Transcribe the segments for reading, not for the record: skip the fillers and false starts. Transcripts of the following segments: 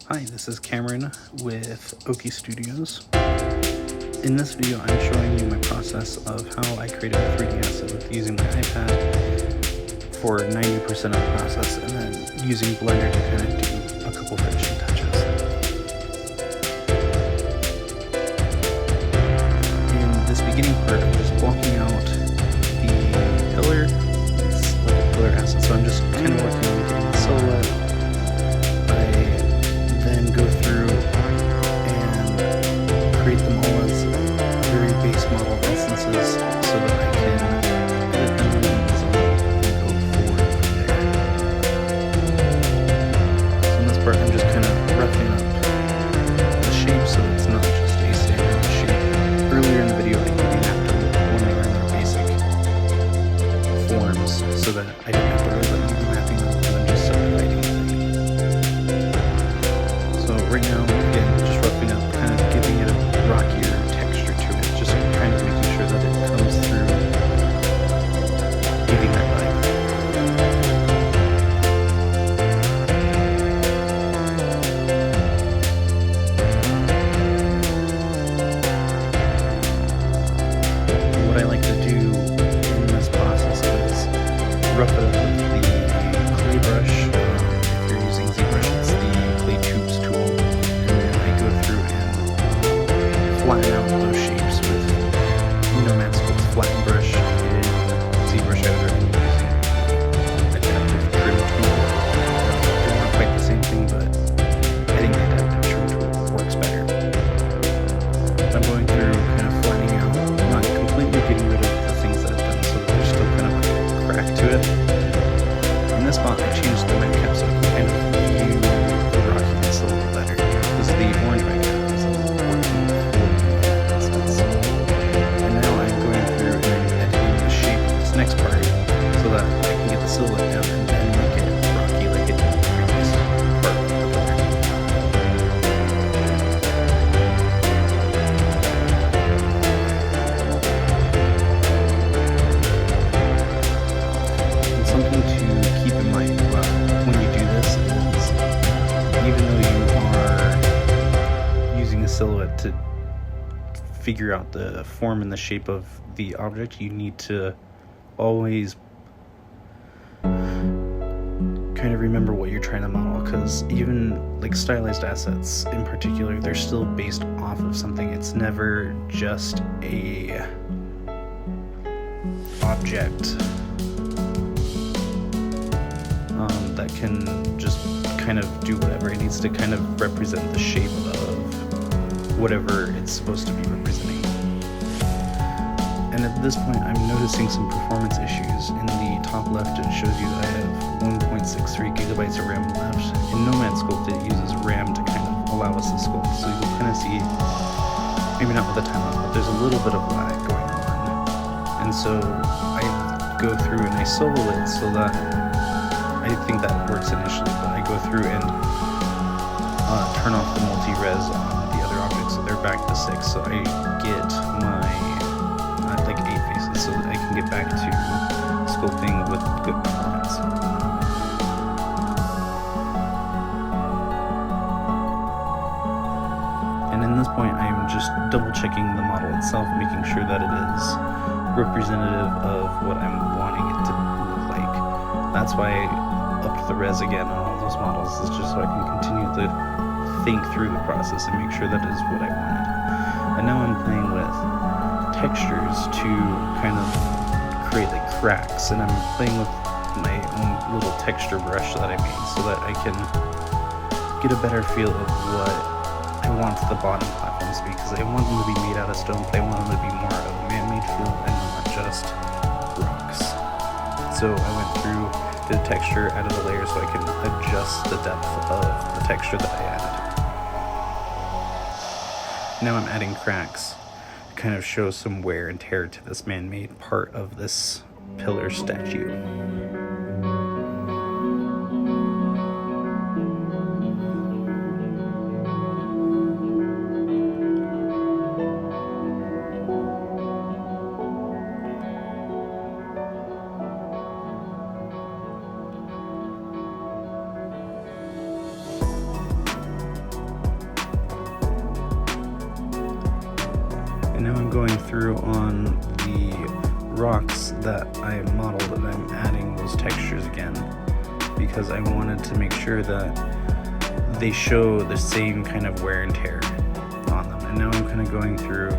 Hi, this is Cameron with Oki Studios. In this video, I'm showing you my process of how I created a 3D asset with using my iPad for 90% of the process, and then using Blender to kind of do a couple finishing touches. In this beginning part, I'm just blocking out the pillar. It's like a pillar asset, so I'm just kind of working on getting the silhouette. Then go through and create them all as very base model instances so that I can edit them really easily and go forward from there. So in this part I'm just kind of roughing up the shape so it's not just a standard shape. Earlier in the video I mapped them when they were in their basic forms so that I didn't have to worry about mapping them and then just subdividing them. Right now, again, just roughing up, kind of giving it a rockier texture to it, just kind of making sure that it comes through, giving that vibe. What I like to do in this process is rough it up with the clay brush. If you're using ZBrush, it's the clay tubes tool. Flatten out those shapes with sculpt flatten brush and ZBrush editor using adaptive trim tool. They're not quite the same thing, but I think the adaptive trim tool works better. I'm going through kind of flattening out, not completely getting rid of the things that I've done so that there's still kind of like a crack to it. In this spot I changed the back cap so I can kind of view the rockiness a little better because the orange back cap isn't working. Next part so that I can get the silhouette down and then make it rocky like it did in the previous part of the pillar. And something to keep in mind when you do this is even though you are using a silhouette to figure out the form and the shape of the object, you need to always kind of remember what you're trying to model, because even like stylized assets in particular, they're still based off of something. It's never just a object that can just kind of do whatever. It needs to kind of represent the shape of whatever it's supposed to be representing. And at this point, I'm noticing some performance issues. In the top left, it shows you that I have 1.63 gigabytes of RAM left. In Sculpt, it uses RAM to kind of allow us to sculpt. So you'll kind of see, maybe not with the time lapse, but there's a little bit of lag going on. And so I go through and I solo it so that I think that works initially, but I go through and turn off the multi-res on the other objects, so they're back to 6. So I get my like 8 faces so that I can get back to sculpting with good performance. And in this point I'm just double checking the model itself, making sure that it is representative of what I'm wanting it to look like. That's why I upped the res again on all those models, is just so I can continue to think through the process and make sure that is what I wanted. And now I'm playing with textures to kind of create like cracks, and I'm playing with my own little texture brush that I made so that I can get a better feel of what I want the bottom platforms to be, because I want them to be made out of stone, but I want them to be more of a man-made feel and not just rocks. So I went through, did a texture, added a layer so I can adjust the depth of the texture that I added. Now I'm adding cracks, kind of show some wear and tear to this man-made part of this pillar statue. now I'm going through on the rocks that I modeled, and I'm adding those textures again because I wanted to make sure that they show the same kind of wear and tear on them. And now I'm kind of going through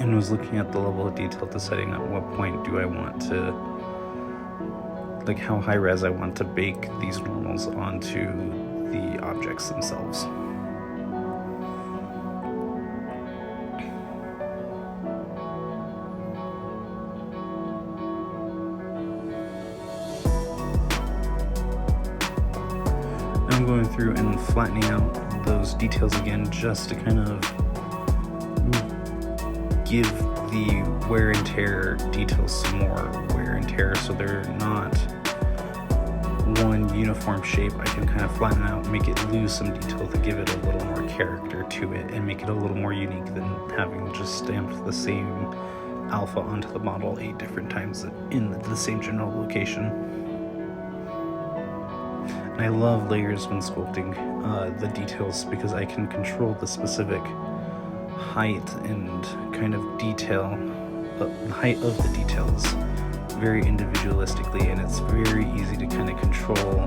and was looking at the level of detail, deciding at what point do I want to, like how high res I want to bake these normals onto the objects themselves. I'm going through and flattening out those details again just to kind of give the wear and tear details some more wear and tear so they're not one uniform shape. I can kind of flatten out, make it lose some detail to give it a little more character to it and make it a little more unique than having just stamped the same alpha onto the model 8 different times in the same general location. I love layers when sculpting the details because I can control the specific height and kind of detail, the height of the details very individualistically, and it's very easy to kind of control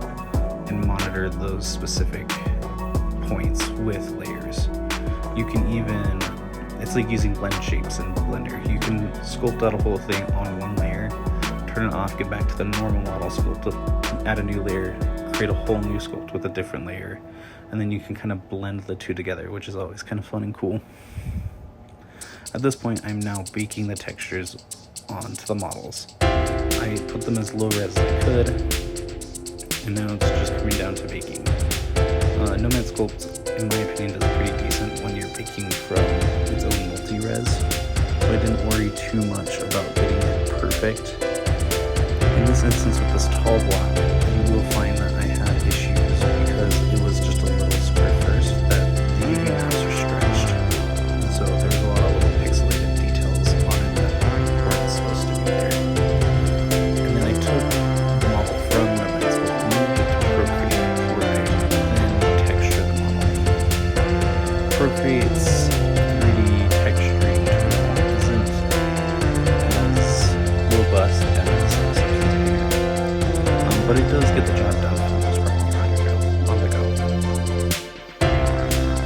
and monitor those specific points with layers. You can even, it's like using blend shapes in Blender. You can sculpt out a whole thing on one layer, turn it off, get back to the normal model, sculpt up, add a new layer, create a whole new sculpt with a different layer, and then you can kind of blend the two together, which is always kind of fun and cool. At this point, I'm now baking the textures onto the models. I put them as low res as I could, and now it's just coming down to baking. Nomad Sculpt, in my opinion, does pretty decent when you're baking from its own multi-res, so I didn't worry too much about getting it perfect. In this instance with this tall block, you will find that I had issues because it was just a little square first that the UV maps are stretched. And so there was a lot of little pixelated details on it that weren't supposed to be there. And then I took the model from Nomad Sculpt and moved it to Procreate, where I then textured the model. Procreate's 3D texturing tool isn't as robust as but it does get the job done for the most part on the go.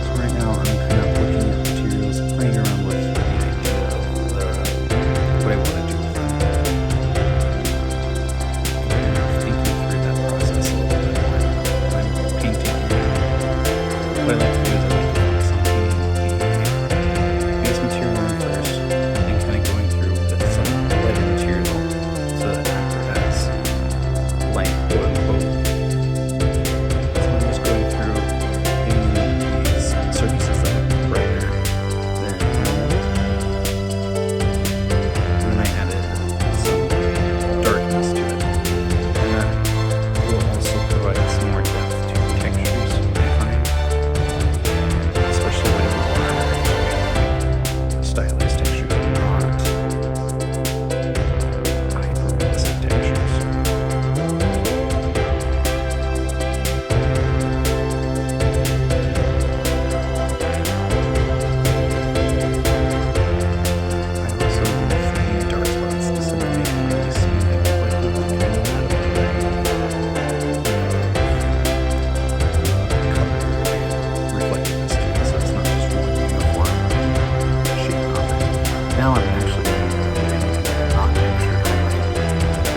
So right now I'm kind of looking at materials, playing around with the idea of what I want to do with them. And thinking through that process a little bit more when I'm painting. What I like to do is I like to focus on painting the base material on first, and kind of going through with some lighter material so that after as light, quote unquote. So I'm just going through painting these surfaces that look brighter than normal. And then I added some darkness to it. And that will also provide some more depth to the textures, I find. Especially when we're stylized textures and not hyper-realistic textures. Now I'm actually not textured highlight,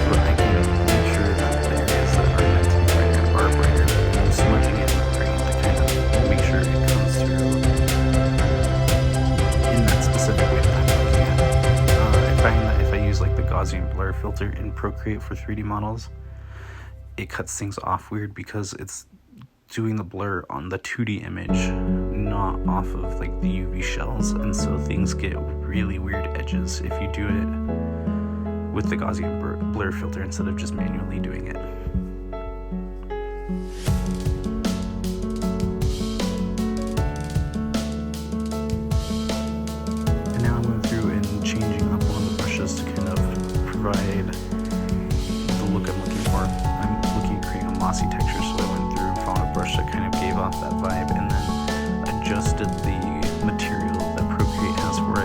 but I can make sure that the areas that are meant to be brighter are brighter. I'm smudging it with green to kind of make sure it comes through in that specific way that I'm looking at it. I find that if I use like the Gaussian blur filter in Procreate for 3D models, it cuts things off weird because it's doing the blur on the 2D image, not off of like the UV shells, and so things get really weird edges if you do it with the Gaussian blur filter instead of just manually doing it. And now I'm going through and changing up one of the brushes to kind of provide the look I'm looking for. I'm looking at creating a mossy texture, so I went through and found a brush that kind of gave off that vibe, and then adjusted the material that Procreate has for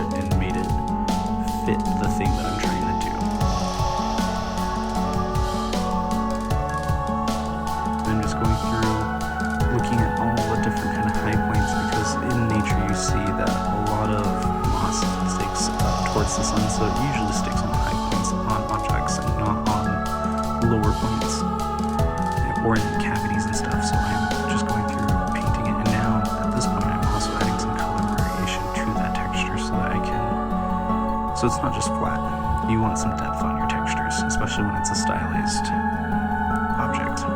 so it usually sticks on the high points on objects and not on lower points or in cavities and stuff. So I'm just going through painting it, and now at this point I'm also adding some color variation to that texture so that I can, so it's not just flat. You want some depth on your textures, especially when it's a stylized object.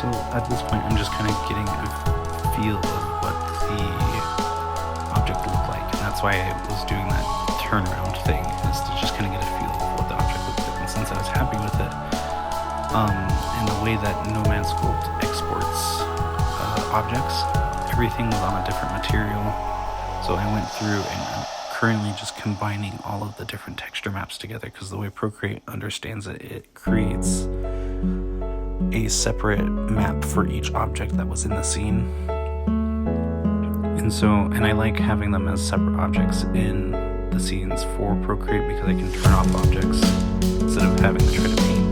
So at this point, I'm just kind of getting a feel of what the object looked like, and that's why I was doing that turnaround thing, is to just kind of get a feel of what the object looked like. And since I was happy with it, and the way that No Man's Sculpt exports objects, everything was on a different material. So I went through and I'm currently just combining all of the different texture maps together, because the way Procreate understands it, it creates a separate map for each object that was in the scene. And I like having them as separate objects in the scenes for Procreate, because I can turn off objects instead of having to try to paint